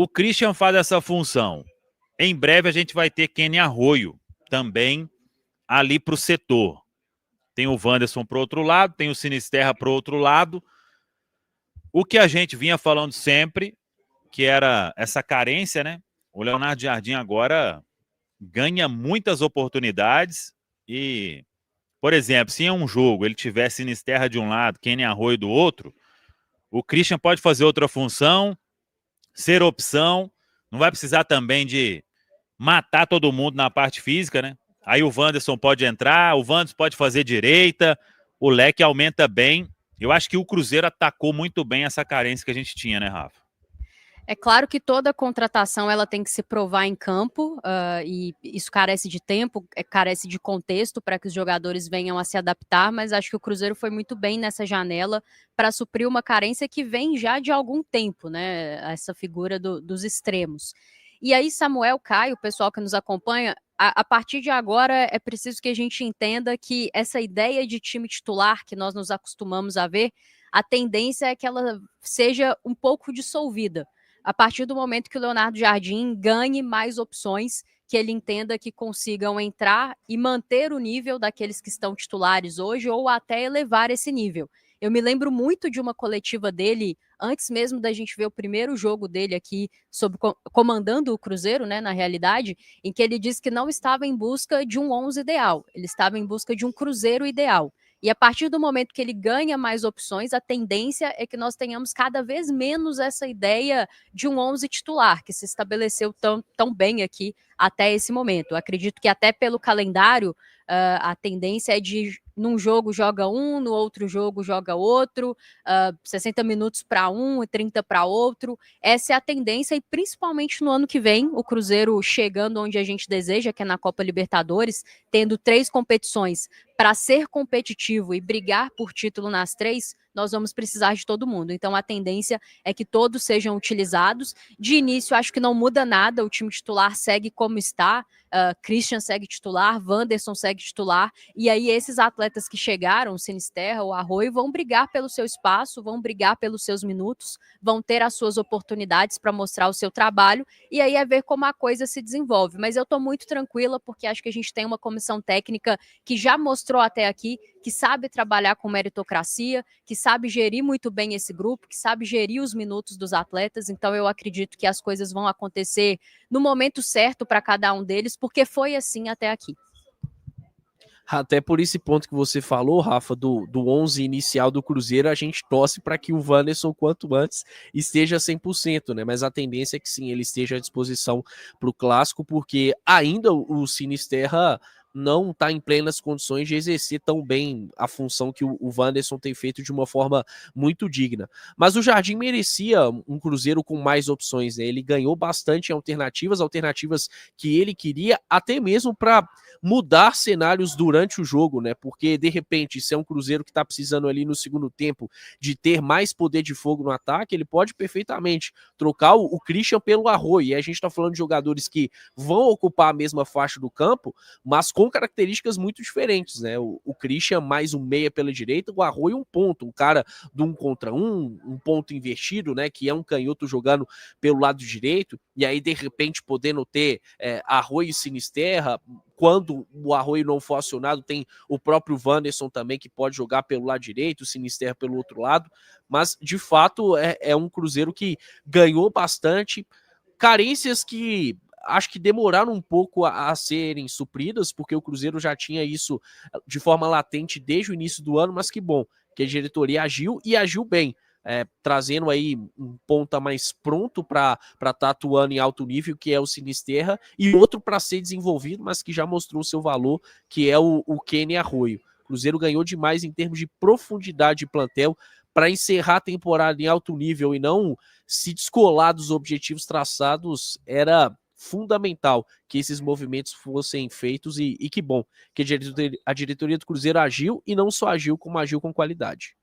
O Christian faz essa função. Em breve a gente vai ter Kenny Arroio também ali para o setor. Tem o Wanderson para o outro lado, tem o Sinisterra para o outro lado. O que a gente vinha falando sempre, que era essa carência, né? O Leonardo Jardim agora ganha muitas oportunidades e, por exemplo, se em um jogo ele tiver Sinisterra de um lado, Kenny Arroio do outro, o Christian pode fazer outra função, ser opção, não vai precisar também de matar todo mundo na parte física, né? Aí o Wanderson pode entrar, o Wanderson pode fazer direita, o leque aumenta bem. Eu acho que o Cruzeiro atacou muito bem essa carência que a gente tinha, né, Rafa? É claro que toda contratação ela tem que se provar em campo, e isso carece de tempo, carece de contexto para que os jogadores venham a se adaptar, mas acho que o Cruzeiro foi muito bem nessa janela para suprir uma carência que vem já de algum tempo, né? Essa figura dos extremos. E aí, Samuel, Caio, o pessoal que nos acompanha, a partir de agora é preciso que a gente entenda que essa ideia de time titular que nós nos acostumamos a ver, a tendência é que ela seja um pouco dissolvida a partir do momento que o Leonardo Jardim ganhe mais opções, que ele entenda que consigam entrar e manter o nível daqueles que estão titulares hoje ou até elevar esse nível. Eu me lembro muito de uma coletiva dele, antes mesmo da gente ver o primeiro jogo dele aqui, comandando o Cruzeiro, né, na realidade, em que ele disse que não estava em busca de um 11 ideal, ele estava em busca de um Cruzeiro ideal. E a partir do momento que ele ganha mais opções, a tendência é que nós tenhamos cada vez menos essa ideia de um 11 titular, que se estabeleceu tão bem aqui até esse momento. Eu acredito que até pelo calendário, a tendência é de num jogo joga um, no outro jogo joga outro, 60 minutos para um e 30 para outro. Essa é a tendência, e principalmente no ano que vem, o Cruzeiro chegando onde a gente deseja, que é na Copa Libertadores, tendo 3 competições para ser competitivo e brigar por título nas 3, nós vamos precisar de todo mundo. Então a tendência é que todos sejam utilizados. De início, acho que não muda nada, o time titular segue como está, Christian segue titular, Wanderson segue titular, e aí esses atletas que chegaram, o Sinisterra, o Arroio, vão brigar pelo seu espaço, vão brigar pelos seus minutos, vão ter as suas oportunidades para mostrar o seu trabalho, e aí é ver como a coisa se desenvolve. Mas eu estou muito tranquila, porque acho que a gente tem uma comissão técnica que já mostrou até aqui que sabe trabalhar com meritocracia, que sabe gerir muito bem esse grupo, que sabe gerir os minutos dos atletas. Então eu acredito que as coisas vão acontecer no momento certo para cada um deles, porque foi assim até aqui. Até por esse ponto que você falou, Rafa, do 11 inicial do Cruzeiro, a gente torce para que o Wanderson, quanto antes, esteja 100%, né? Mas a tendência é que sim, ele esteja à disposição para o Clássico, porque ainda o Sinisterra não está em plenas condições de exercer tão bem a função que o Wanderson tem feito de uma forma muito digna. Mas o Jardim merecia um Cruzeiro com mais opções, né? Ele ganhou bastante alternativas que ele queria, até mesmo para mudar cenários durante o jogo, né? Porque, de repente, se é um Cruzeiro que está precisando ali no segundo tempo de ter mais poder de fogo no ataque, ele pode perfeitamente trocar o Christian pelo Arroio. E a gente está falando de jogadores que vão ocupar a mesma faixa do campo, mas com características muito diferentes, né? O Christian mais um meia pela direita, o Arroio um ponto, um cara do 1 contra 1, um ponto invertido, né? Que é um canhoto jogando pelo lado direito, e aí, de repente, podendo ter Arroio e Sinisterra. Quando o Arroio não for acionado, tem o próprio Wanderson também, que pode jogar pelo lado direito, o Sinisterra pelo outro lado, mas de fato é um Cruzeiro que ganhou bastante, carências que acho que demoraram um pouco a serem supridas, porque o Cruzeiro já tinha isso de forma latente desde o início do ano, mas que bom, que a diretoria agiu e agiu bem. Trazendo aí um ponta mais pronto para estar atuando em alto nível, que é o Sinisterra, e outro para ser desenvolvido, mas que já mostrou seu valor, que é o Kenny Arroio. O Cruzeiro ganhou demais em termos de profundidade de plantel para encerrar a temporada em alto nível e não se descolar dos objetivos traçados. Era fundamental que esses movimentos fossem feitos e que bom que a diretoria do Cruzeiro agiu, e não só agiu, como agiu com qualidade.